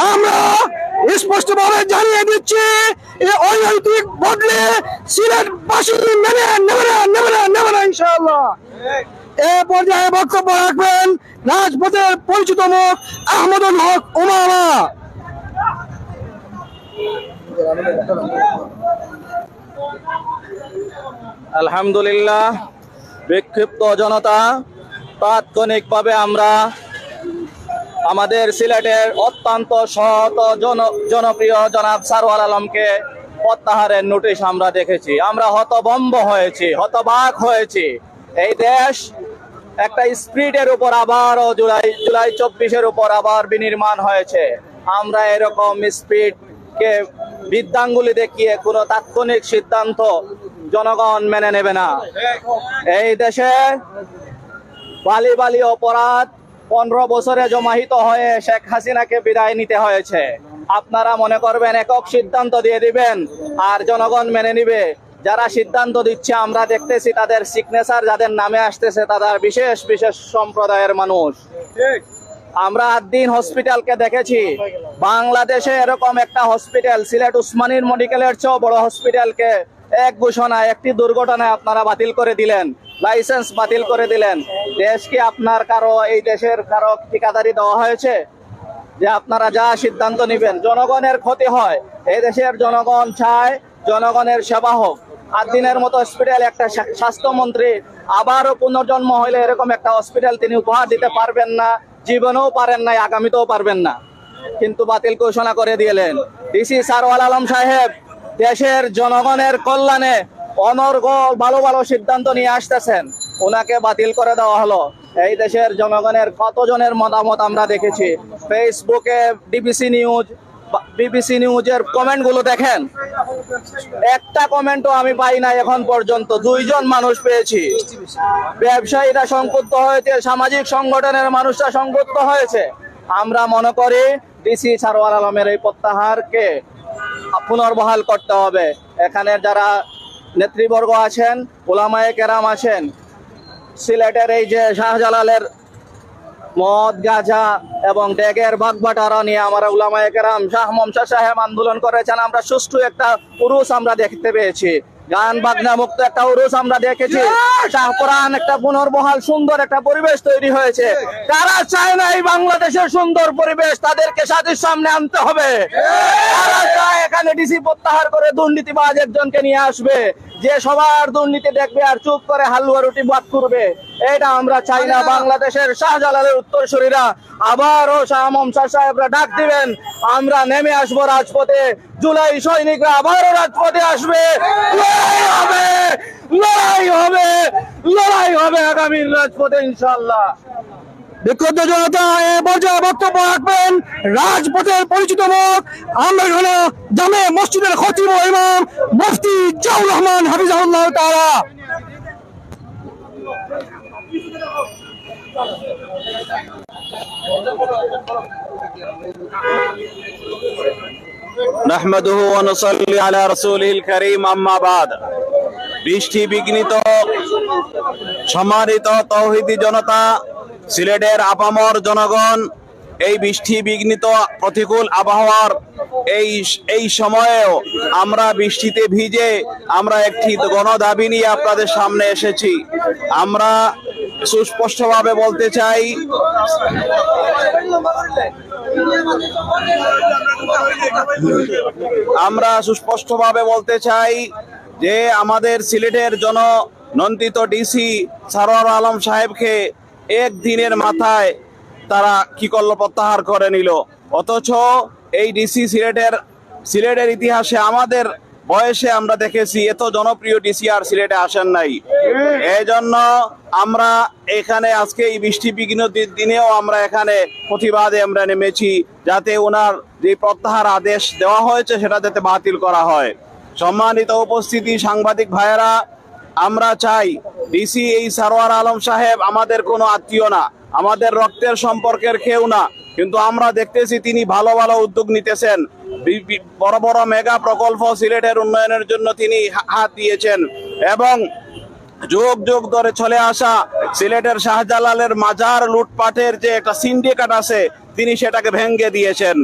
আমরা স্পষ্টভাবে জানিয়ে দিচ্ছি এই অনৈতিক বদলে সিলেটবাসী নেবে না ইনশাআল্লাহ। এ পর্যায়ে বক্তব্য রাখবেন রাজপথের পরিচিত মুখ আহমদুল হক উমামা। আলহামদুলিল্লাহ, বিক্ষিপ্ত জনতা, তাৎক্ষণিকভাবে আমরা আমাদের সিলেটের অত্যন্ত সৎ জনপ্রিয় জনাব সারওয়ার আলমকে প্রত্যাহারের নোটিশ আমরা দেখেছি। আমরা হতভম্ব হয়েছি, হতবাক হয়েছি। এই দেশ একটা স্পিরিটের উপর আবারও জুলাই 24-এর উপর আবার বিনির্মাণ হয়েছে। আমরা এরকম স্পিরিটকে বৃদ্ধাঙ্গুলি দেখিয়ে কোনো তাৎক্ষণিক সিদ্ধান্ত জনগণ মেনে নেবে না। এই দেশে বালি বালি অপরাধ 15 বছরে জমাহিত হয়ে শেখ হাসিনাকে বিদায় নিতে হয়েছে। আপনারা মনে করবেন একক সিদ্ধান্ত দিয়ে দিবেন আর জনগণ মেনে নিবে? যারা সিদ্ধান্ত দিচ্ছে আমরা দেখতেছি তাদের সিগনেচার যাদের নামে আসতেছে তাদের বিশেষ বিশেষ সম্প্রদায়ের মানুষ। আমরা আদ্দিন হসপিটালকে দেখেছি, বাংলাদেশে এরকম একটা হসপিটাল সিলেট উসমানীর মেডিকেলের চেয়েও বড় হসপিটালকে এক ঘোষণায় একটি দুর্ঘটনায় আপনারা বাতিল করে দিলেন, লাইসেন্স বাতিল করে দিলেন। দেশ কি আপনার কারো, এই দেশের কারো ঠিকাদারি দেওয়া হয়েছে যে আপনারা যা সিদ্ধান্ত নেবেন? জনগণের ক্ষতি হয়। এই দেশের জনগণ চায় জনগণের সেবা হোক। আদ্দিনের মতো হসপিটাল একটা স্বাস্থ্যমন্ত্রী আবারও পুনর্জন্ম হইলে এরকম একটা হসপিটাল তিনি উপহার দিতে পারবেন না, জীবনেও পারেন নাই, আগামীতেও পারবেন না, কিন্তু বাতিল ঘোষণা করে দিলেন। ডিসি সারওয়ার আলম সাহেব দেশের জনগণের কল্যাণে অনর্গল ভালো ভালো সিদ্ধান্ত নিয়ে আসতেছেন, ওনাকে বাতিল করে দেওয়া হলো। এই দেশের জনগণের কতজনের মতামত আমরা দেখেছি। ফেসবুকে বিবিসি নিউজের কমেন্ট গুলো দেখেন, একটা কমেন্টও আমি পাই না এখন পর্যন্ত। 2 জন মানুষ পেয়েছি। ব্যবসায়ীরা সংক্ষুব্ধ হয়েছে, সামাজিক সংগঠনের মানুষরা সংক্ষুব্ধ হয়েছে। আমরা মনে করি ডিসি সারওয়ার আলমের এই প্রত্যাহারকে পুনর্বহাল করতে হবে। এখানে যারা নেতৃবর্গ আছেন, উলামায়ে কেরাম আছেন, সিলেটের এই যে শাহজালালের মদ গাঁজা এবং ডেগের ভাগবাটারা নিয়ে আমরা উলামায়ে কেরাম শাহ মমশা সাহেব আন্দোলন করেছেন। আমরা সুষ্ঠু একটা উরুস আমরা দেখতে পেয়েছি, গান বাজনা মুক্ত একটা উরুস আমরা দেখেছি। শাহপুরান একটা পুনর্বহাল সুন্দর একটা পরিবেশ তৈরি হয়েছে। তারা চায় না এই বাংলাদেশের সুন্দর পরিবেশ, তাদেরকে সাথে সামনে আনতে হবে। তারা চায় এখানে ডিসি প্রত্যাহার করে দুর্নীতিবাজ একজনকে নিয়ে আসবে, যে সবার দুর্নীতি দেখবে আর চুপ করে হালুয়া রুটি ভাত করবে। এটা আমরা চাই না। বাংলাদেশের শাহজালালের উত্তরসূরিরা আবারও শাহ মমশা সাহেবরা ডাক দিবেন, আমরা নেমে আসবো রাজপথে। জুলাই সৈনিকরা আবারও রাজপথে আসবে। লড়াই হবে আগামীর রাজপথে ইনশাআল্লাহ। বিক্ষুব্ধ জনতা এ পর্যায়ে বক্তব্য রাখবেন রাজপথের পরিচিত মুখ আমরা জামে মসজিদের খতিব ও ইমাম মুফতি জিয়াউর রহমান হাফিজাহুল্লাহ তাআলা। নাহমাদুহু ওয়া নুসাল্লি আলা রাসূলিল কারীম, আম্মা বাদ। বৃষ্টি বিঘ্নিত সম্মানিত তৌহিদি জনতা, সিলেটের আপামর জনগণ, এই বৃষ্টি বিঘ্নিত প্রতিকূল আবহাওয়ার এই সময়েও আমরা বৃষ্টিতে ভিজে আমরা একটি গণদাবি নিয়ে আপনাদের সামনে এসেছি। আমরা সুস্পষ্টভাবে বলতে চাই, যে আমাদের সিলেটের জননন্দিত ডিসি সারওয়ার আলম সাহেবকে একদিনের মাথায় তারা কি করলো, প্রত্যাহার করে নিল। অথচ এই ডিসি সিলেটের ইতিহাসে আমাদের বয়সে আমরা দেখেছি এত জনপ্রিয় ডিসি আর সিলেটে আসেন নাই। এই জন্য আমরা এখানে আজকে এই বৃষ্টি বিঘ্ন দিনেও আমরা এখানে প্রতিবাদে আমরা নেমেছি, যাতে ওনার যে প্রত্যাহার আদেশ দেওয়া হয়েছে সেটা যাতে বাতিল করা হয়। সম্মানিত উপস্থিতি, সাংবাদিক ভাইয়েরা, আমরা চাই ডিসি এই সারওয়ার আলম সাহেব আমাদের কোনো আত্মীয় না, আমাদের রক্তের সম্পর্কের কেউ না, কিন্তু আমরা দেখতেছি তিনি ভালো ভালো উদ্যোগ নিতেছেন। বড় বড় মেগা প্রকল্প সিলেটের উন্নয়নের জন্য তিনি হাত দিয়েছেন এবং যুগ যুগ ধরে চলে আসা সিলেটের শাহজালালের মাজার লুটপাটের যে একটা সিন্ডিকেট আছে, তিনি সেটাকে ভেঙে দিয়েছেন।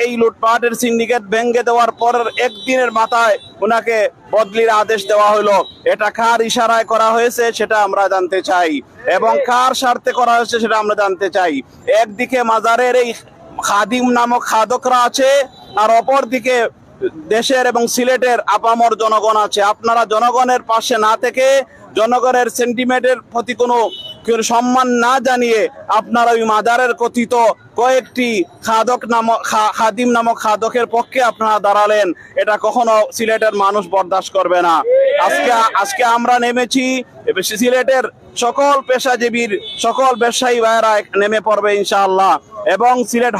এই লুটপাটের সিন্ডিকেট ভেঙে দেওয়ার পরের একদিনের মাথায় ওনাকে বদলির আদেশ দেওয়া হলো। এটা কার ইশারায় করা হয়েছে সেটা আমরা জানতে চাই, এবং কার স্বার্থে করা হয়েছে সেটা আমরা জানতে চাই। একদিকে মাজারের এই খাদিম নামক খাদকরা আছে, আর অপর দিকে দেশের এবং সিলেটের আপামর জনগণ আছে। আপনারা জনগণের পাশে না থেকে, জনগণের সেন্টিমেন্টের প্রতি কোনো সম্মান না জানিয়ে আপনারা ওই মাজারের কথিত কয়েকটি খাদিম নামক খাদকের পক্ষে আপনারা দাঁড়ালেন। এটা কখনো সিলেটের মানুষ বরদাস্ত করবে না। আজকে আমরা নেমেছি, সিলেটের সকল পেশাজীবীর সকল ব্যবসায়ী ভাইয়েরা নেমে পড়বে ইনশাআল্লাহ। এবং সিলেট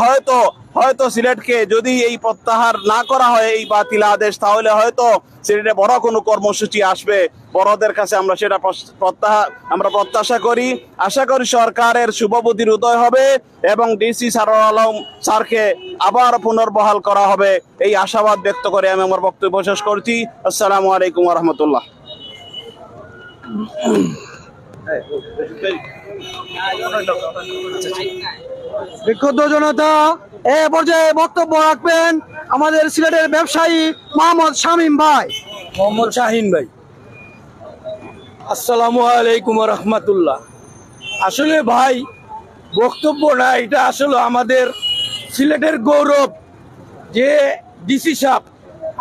হয়তো সিলেটকে যদি এই প্রত্যাহার না করা হয় এই বাতিল আদেশ, তাহলে হয়তো সিলেটে বড় কোনো কর্মসূচি আসবে। বড়দের কাছে আমরা সেটা প্রত্যাশা করি। আশা করি সরকারের শুভবুদ্ধির উদয় হবে এবং ডিসি সারোয়ার আলম স্যারকে আবার পুনর্বহাল করা হবে, এই আশাবাদ ব্যক্ত করে আমি আমার বক্তব্য শেষ করছি। আসসালামু আলাইকুম ওয়া রাহমাতুল্লাহ। বিক্ষুব্ধ জনতা এ পর্যায়ে বক্তব্য রাখবেন আমাদের সিলেটের ব্যবসায়ী মোহাম্মদ শামীম ভাই। মোহাম্মদ শাহিন ভাই। আসসালামু আলাইকুম রহমতুল্লাহ। আসলে ভাই বক্তব্য না, এটা আসলে আমাদের সিলেটের গৌরব যে ডিসি সাহেব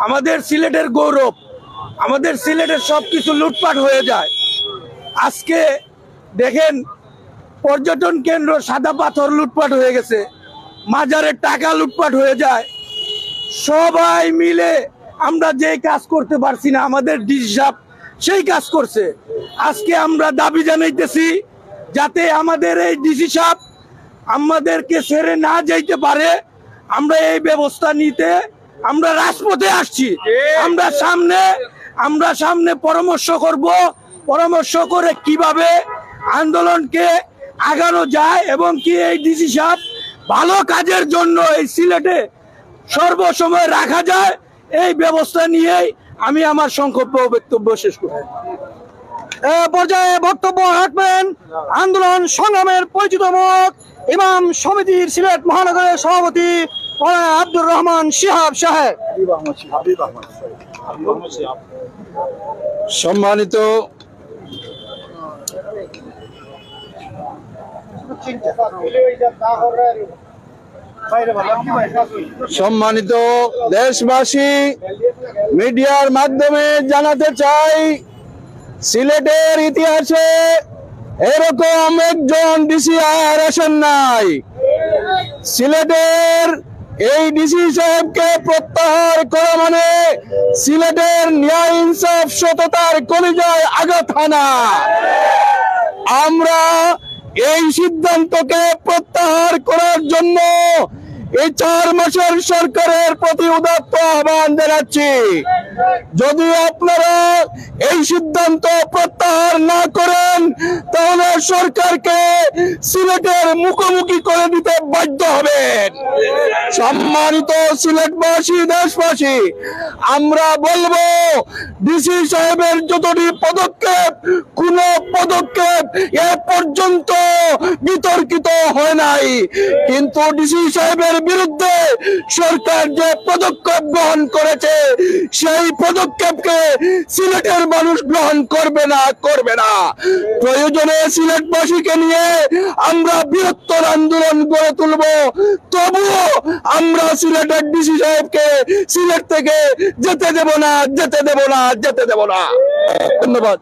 আমাদের সিলেটের গৌরব। আমাদের সিলেটের সব কিছু লুটপাট হয়ে যায়। আজকে দেখেন পর্যটন কেন্দ্র সাদা পাথর লুটপাট হয়ে গেছে, মাজারের টাকা লুটপাট হয়ে যায়। সবাই মিলে আমরা যে কাজ করতে পারছি না, আমাদের ডিসি সাহেব সেই কাজ করছে। আজকে আমরা দাবি জানাইতেছি যাতে আমাদের এই ডিসি সাহেব আমাদেরকে ছেড়ে না যাইতে পারে। আমরা এই ব্যবস্থা নিতে আমরা রাজপথে আসছি। আমরা সামনে পরামর্শ করব, পরামর্শ করে কিভাবে আন্দোলনকে আগানো যায় এবং কি এই ডিসি সাহেব ভালো কাজের জন্য এই সিলেটে সর্বসময় রাখা যায়, এই ব্যবস্থা নিয়েই আমি আমার সংক্ষিপ্ত বক্তব্য শেষ করি। পর্যায়ে বক্তব্য রাখবেন আন্দোলন সংগ্রামের পরিচিত মুখ ইমাম সমিতির সিলেট মহানগরের সভাপতি মাওলানা আব্দুর রহমান শিহাব সাহেব। সম্মানিত দেশবাসী, মিডিয়ার মাধ্যমে জানাতে চাই সিলেটের ইতিহাসে এরকম একজন ডিসি আর আসেন নাই। সিলেটের এই ডিসি সাহেবকে প্রত্যাহার করা মানে সিলেটের ন্যায় ইনসাফ সততার কলিজায় আঘাত হানা। আমরা এই সিদ্ধান্তকে প্রত্যাহার করার জন্য এই 4 মাসের সরকারের প্রতি উদাত্ত আহ্বান জানাচ্ছি। যদি আপনারা এই সিদ্ধান্ত প্রত্যাহার না করেন তাহলে সরকারকে সিলেটের মুখোমুখি করে দিতে বাধ্য হবেন। সম্মানিত সিলেটবাসী, দেশবাসী, আমরা বলবো ডিসি সাহেবের যতটি পদক্ষেপ, কোন পদক্ষেপ এ পর্যন্ত বিতর্কিত হয় নাই, কিন্তু ডিসি সাহেবের বিরুদ্ধে সরকার যে পদক্ষেপ গ্রহণ করেছে সেই পদক্ষেপকে সিলেটের মানুষ গ্রহণ করবে না। প্রয়োজনে সিলেটবাসীকে নিয়ে আমরা বৃহত্তর আন্দোলন গড়ে তুলব, তবুও আমরা সিলেটের ডিসি সাহেবকে সিলেট থেকে যেতে দেব না। ধন্যবাদ।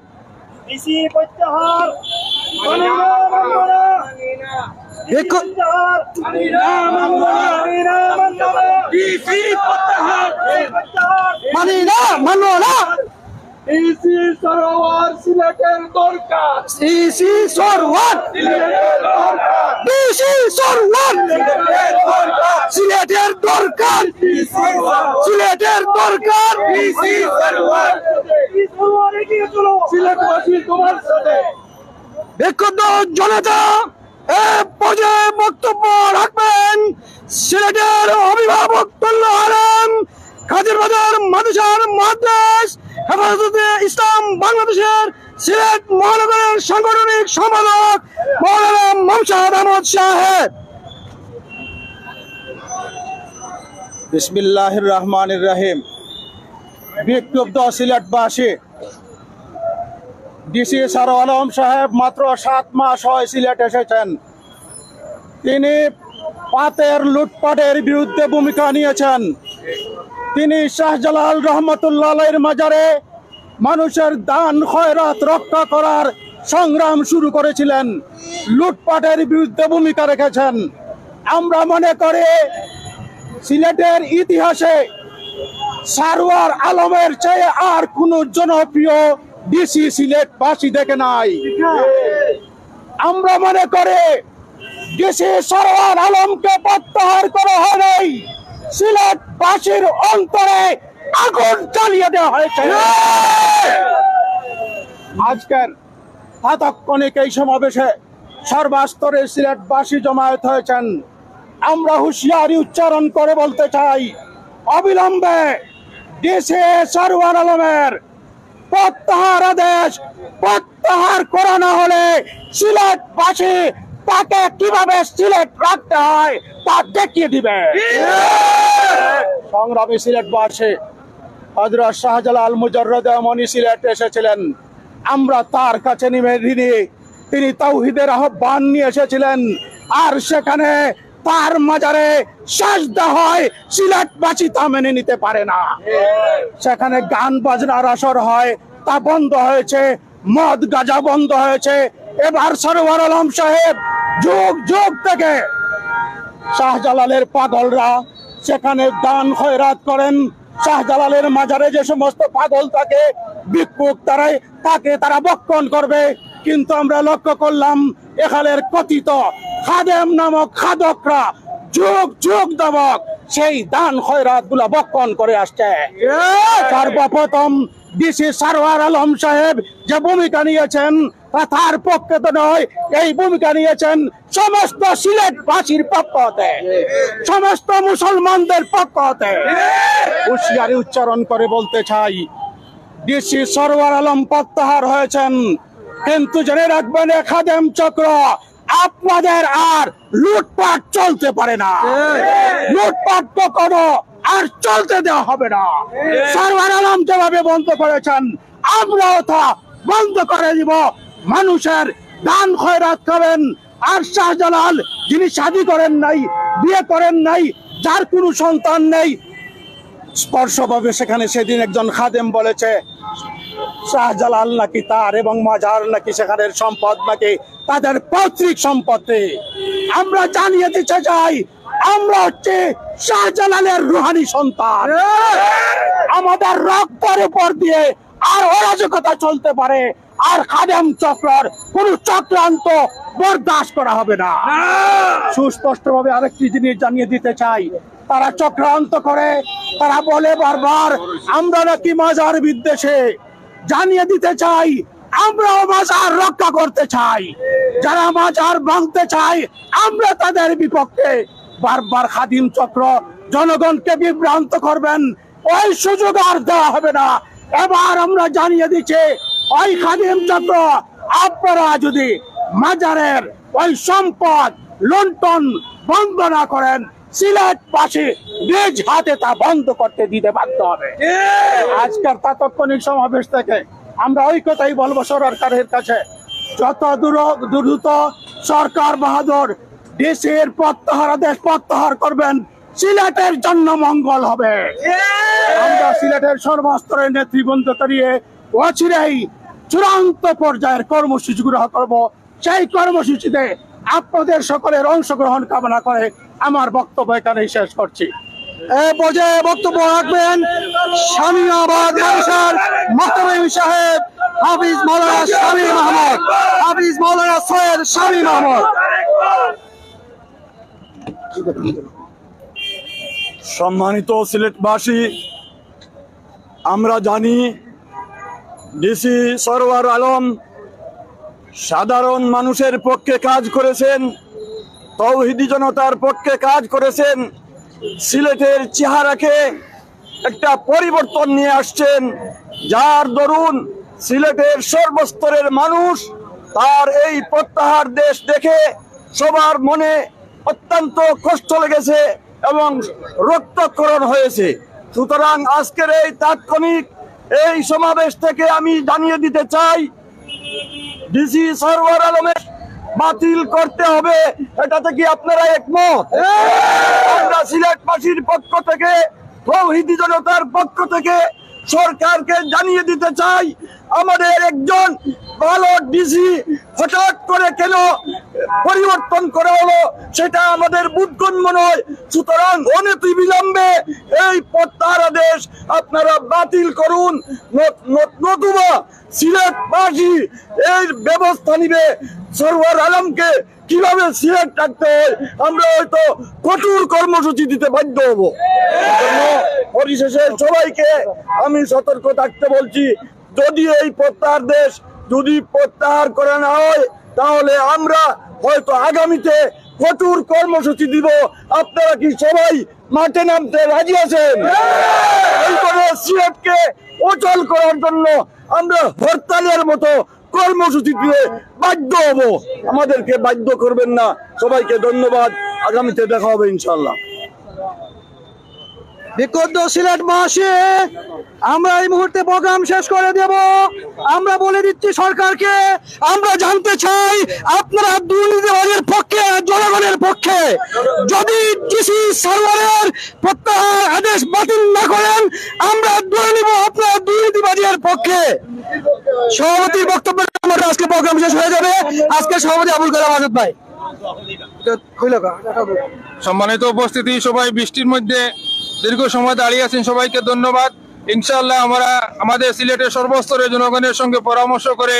মানি না, মানবো না। ডিসি সরোয়ার সিলেটের দরকার, ডিসি সরওয়ার, ডিসি সরওয়ার সিলেটের দরকার, সিলেটের দরকার, ডিসি সরওয়ার। সিলেটবাসী তোমার সাথে। বিক্ষুব্ধ জনতা এ পর্যায়ে বক্তব্য রাখবেন সিলেটের অভিভাবক তুল্য আলম খাদির বাজার মাদ্রাসার মাদ্রাস হেফাজতে ইসলাম বাংলাদেশের সিলেট মহানগরের সাংগঠনিক সম্পাদক মৌলানা মমসাদ আহমদ সাহেব। বিসমিল্লাহির রহমানির রহিম। বিক্ষুব্ধ সিলেটবাসী, ডিসি সারোয়ার আলম সাহেব মাত্র 7 মাস হয় সিলেট এসেছেন। তিনি পাতের লুটপাটের বিরুদ্ধে ভূমিকা নিয়েছেন। তিনি শাহজালাল রহমতুল্লাহ আলাইহির মাজারে মানুষের দান খয়রাত রক্ষা করার সংগ্রাম শুরু করেছিলেন, লুটপাটের বিরুদ্ধে ভূমিকা রেখেছেন। আমরা মনে করি সিলেটের ইতিহাসে সারোয়ার আলমের চেয়ে আর কোনো জনপ্রিয় ডিসি সিলেটবাসী দেখে নাই। আমরা মনে করি ডিসি সারোয়ার আলমকে প্রত্যাহার করা হয় নাই, সিলেটবাসীর অন্তরে আগুন জ্বালিয়ে দেওয়া হয়েছে। আজকের তাৎক্ষণিক এই সমাবেশে সর্বস্তরে সিলেটবাসী জমায়েত হয়েছেন। আমরা হুঁশিয়ারি উচ্চারণ করে বলতে চাই, অবিলম্বে ডিসি সারোয়ার আলমের প্রত্যাহার আদেশ প্রত্যাহার করা না হলে সিলেটবাসী তাকে কিভাবে সিলেট রাখতে হয় তা দেখিয়ে দিবে। সংগ্রামী সিলেটবাসী, হযরত শাহজালাল মুজাররদ মনি সিলেট এসেছিলেন। আমরা তার কাছে তিনি তাওহীদের আহ্বান নিয়ে এসেছিলেন, আর সেখানে তার মাজারে সাজদা হয়, সিলেটবাসী তা মেনে নিতে পারে না। সেখানে গান বাজনার আসর হয়, তা বন্ধ হয়েছে, মদ গাঁজা বন্ধ হয়েছে। এবার সারোয়ার আলম সাহেব যুগ যুগ থেকে শাহজালালের পাগলরা সেখানে দান খয়রাত করেন। শাহজালালের মাজারে যে সমস্ত পাগল থাকে, ভিক্ষুক তারা বক্ষণ করবে, কিন্তু আমরা লক্ষ্য করলাম এখানের কথিত খাদেম নামক খাদকরা যুগ যুগ যাবত সেই দান খয়রাত গুলা বক্ষণ করে আসছে। সর্বপ্রথম ডিসি সারোয়ার আলম সাহেব যে ভূমিকা নিয়েছেন তা তার পক্ষে তো নয়, এই ভূমিকা নিয়েছেন সমস্ত সিলেটবাসীর পক্ষ হতে, সমস্ত মুসলমানদের পক্ষ হতে। হুঁশিয়ারি উচ্চারণ করে বলতে চাই, ডিসি সারোয়ার আলম প্রত্যাহার হয়েছেন, কিন্তু জেনে রাখবেন খাদেম চক্র আপনাদের আর লুটপাট চলতে পারে না। লুটপাট কখনো আর চলতে দেওয়া হবে না। সারোয়ার আলম যেভাবে বন্ধ করেছেন আমরাও তা বন্ধ করে দিব। মানুষের দান খয়রাত করেন, আর শাহজালাল যিনি শাদী করেন নাই, বিয়ে করেন নাই, যার কোনো সন্তান নেই, স্পর্শভাবে সেখানে সেদিন একজন খাদেম বলেছে শাহজালাল নাকি তার এবং মাজার নাকি সেখানের সম্পদ নাকি তাদের পৈতৃক সম্পত্তি। আমরা জানিয়ে দিতে চাই, আমরা হচ্ছে শাহজালালের রুহানি সন্তান। আমাদের রক্তের উপর দিয়ে আর অরাজকতা চলতে পারে, আর খাদেম চক্রের কোন চক্রান্ত বরদাস্ত করা হবে না। সুস্পষ্টভাবে আরেকটি জিনিস জানিয়ে দিতে চাই, তারা চক্রান্ত করে, তারা বলে বারবার আমরা নাকি মাজার বিদ্বেষে। জানিয়ে দিতে চাই, আমরাও মাজার রক্ষা করতে চাই। যারা মাজার ভাঙতে চায় আমরা তাদের বিপক্ষে। বারবার খাদিম চক্র জনগণকে বিভ্রান্ত করবেন, ওই সুযোগ আর দেওয়া হবে না। এবার আমরা জানিয়ে দিচ্ছি, ওই খাদিম চক্র আপনারা যদি মাজারের ওই সম্পদ লুণ্ঠন বন্ধ না করেন, সিলেটবাসী নিজ হাতে তা বন্ধ করতে দিতে বাধ্য হবে। আজকের তাৎক্ষণিক সমাবেশ থেকে আমরা ওই কথাই বলবো সরকারের কাছে, যত দ্রুত সরকার বাহাদুর ডিসির প্রত্যাহার আদেশ প্রত্যাহার করবেন, সিলেটের জন্য মঙ্গল হবে। আমরা সিলেটের সর্বস্তরের নেতৃবৃন্দকে নিয়ে অচিরেই চূড়ান্ত পর্যায়ের কর্মসূচি গ্রহণ করব। সেই কর্মসূচিতে আপনাদের সকলের অংশগ্রহণ কামনা করে আমার বক্তব্য এখানেই শেষ করছি। এই পর্যায়ে বক্তব্য রাখবেন স্বামীনাবাদ মাদ্রাসার মোহতামিম সাহেব হাফিজ মাওলানা শামীম মাহমুদ, হাফিজ মাওলানা সৈয়দ শামীম মাহমুদ। সম্মানিত সিলেটবাসী, আমরা জানি ডিসি সারোয়ার আলম সাধারণ মানুষের পক্ষে কাজ করেছেন, তৌহিদি জনতার পক্ষে কাজ করেছেন, সিলেটের চেহারাকে একটা পরিবর্তন নিয়ে আসছেন, যার দরুন সিলেটের সর্বস্তরের মানুষ তার এই প্রত্যাহার দেশ দেখে সবার মনে অত্যন্ত কষ্ট লেগেছে এবং রক্তক্ষরণ হয়েছে। সুতরাং আজকের এই তাৎক্ষণিক এই সমাবেশ থেকে আমি জানিয়ে দিতে চাই, ডিসি সরওয়ার আলমের বাতিল করতে হবে। এটাতে কি আপনারা একমত? আমরা সিলেটবাসীর পক্ষ থেকে, তৌহিদি জনতার পক্ষ থেকে সরকারকে জানিয়ে দিতে চাই, আমাদের একজন ভালো ডিসি হঠাৎ করে কেন পরিবর্তন করা হলো সেটা আমাদের বুদ্ধিগম্য নয়। সুতরাং অনতিবিলম্বে এই প্রত্যাহার আদেশ আপনারা বাতিল করুন, নতুবা সিলেটবাসী এর ব্যবস্থা নিবে। সরওয়ার আলমকে কিভাবে সিলেট রাখতে হয় আমরা হয়তো কঠোর কর্মসূচি দিতে বাধ্য হব। পরিশেষে সবাইকে আমি সতর্ক থাকতে বলছি, যদি এই প্রত্যাহার দেশ যদি প্রত্যাহার করে না হয় তাহলে আমরা হয়তো আগামীতে কঠোর কর্মসূচি দিব। আপনারা কি সবাই মাঠে নামতে রাজি আছেন? এই করে সিলেটকে অচল করার জন্য আমরা হরতালের মতো কর্মসূচি দিয়ে বাধ্য হব। আমাদেরকে বাধ্য করবেন না। সবাইকে ধন্যবাদ। আগামীতে দেখা হবে ইনশাল্লাহ। বিক্ষুব্ধ সিলেটবাসী, আমরা এই মুহূর্তে প্রোগ্রাম শেষ করে দেব। আমরা বলে দিচ্ছি সরকারকে, আমরা জানতে চাই আপনারা দুর্নীতিবাজের পক্ষে, জনগণের পক্ষে। যদি ডিসি সরওয়ারের প্রত্যাহার আদেশ বাতিল না করেন আমরা ধরে নিব আপনারা দুর্নীতিবাজের পক্ষে। সভাপতির বক্তব্য আজকে প্রোগ্রাম শেষ হয়ে যাবে। আজকে সভাপতি আবুল কালাম আজাদ ভাই। সম্মানিত উপস্থিতি, সবাই বৃষ্টির মধ্যে দীর্ঘ সময় দাঁড়িয়ে আছেন, সবাইকে ধন্যবাদ। ইনশাআল্লাহ আমরা আমাদের সিলেটের সর্বস্তরের জনগণের সঙ্গে পরামর্শ করে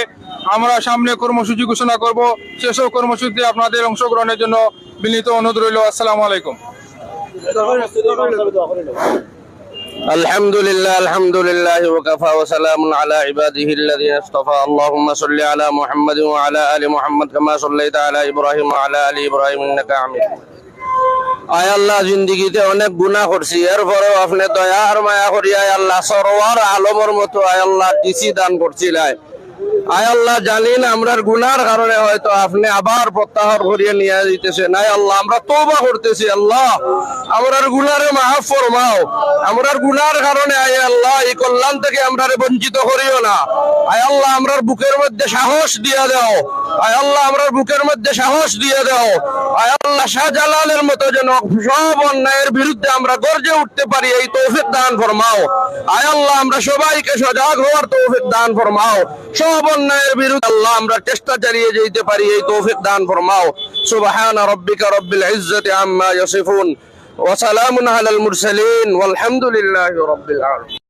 আমরা সামনে কর্মসূচি ঘোষণা করব। সেসব কর্মসূচিতে আপনাদের অংশগ্রহণের জন্য বিনীত অনুরোধ রইল। আসসালামু আলাইকুম। আলহামদুলিল্লাহ, আলহামদুলিল্লাহ ওয়া কাফা ওয়া সালামুন আলা ইবাদিহিল্লাযিনা ইসতাফা। আল্লাহুম্মা সাল্লি আলা মুহাম্মাদিন ওয়া আলা আলি মুহাম্মাদ কামা সাল্লাইতা আলা ইব্রাহিম ওয়া আলা আলি ইব্রাহিম ইন্নাকা হামিদ। আয় আল্লাহ, জিন্দেগিতে অনেক গুনাহ করছি, এরপরেও আপনি দয়া আর মায়া করি আয় আল্লাহ সরওয়ার আলমের মতো আয় আল্লাহ ডিসি দান করছিলেন। আয় আল্লাহ, জানেন আমরার গুনার কারণে হয়তো আপনি আবার প্রত্যাহার করিয়ে নিয়ে দিতেছেন। আয় আল্লাহ, আমরা তওবা করতেছি। আল্লাহ, আমরার গুনারে মাফ ফরমাও। আমরার গুনার কারণে আয় আল্লাহ এই কল্যাণ থেকে আমরা বঞ্চিত করিও না। আয় আল্লাহ, আমরার বুকের মধ্যে সাহস দিয়ে দাও। আয় আল্লাহ, আমরার বুকের মধ্যে সাহস দিয়ে দাও। আয় আল্লাহ, শাহজালালের মতো যেন সব অন্যায়ের বিরুদ্ধে আমরা গর্জে উঠতে পারি এই তৌফিক দান ফরমাও। আয় আল্লাহ, আমরা সবাইকে সজাগ হওয়ার তৌফিক দান ফরমাও। সব অন্যায়ের বিরুদ্ধে আল্লাহ আমরা চেষ্টা চালিয়ে যেতে পারি এই তৌফিক দান ফরমাও। সুবহান রাব্বিকা রাব্বিল ইজ্জাতি আম্মা ইয়াসিফুন ওয়া সালামুন আলাল মুরসালিন ওয়ালহামদুলিল্লাহি রাব্বিল আলামিন।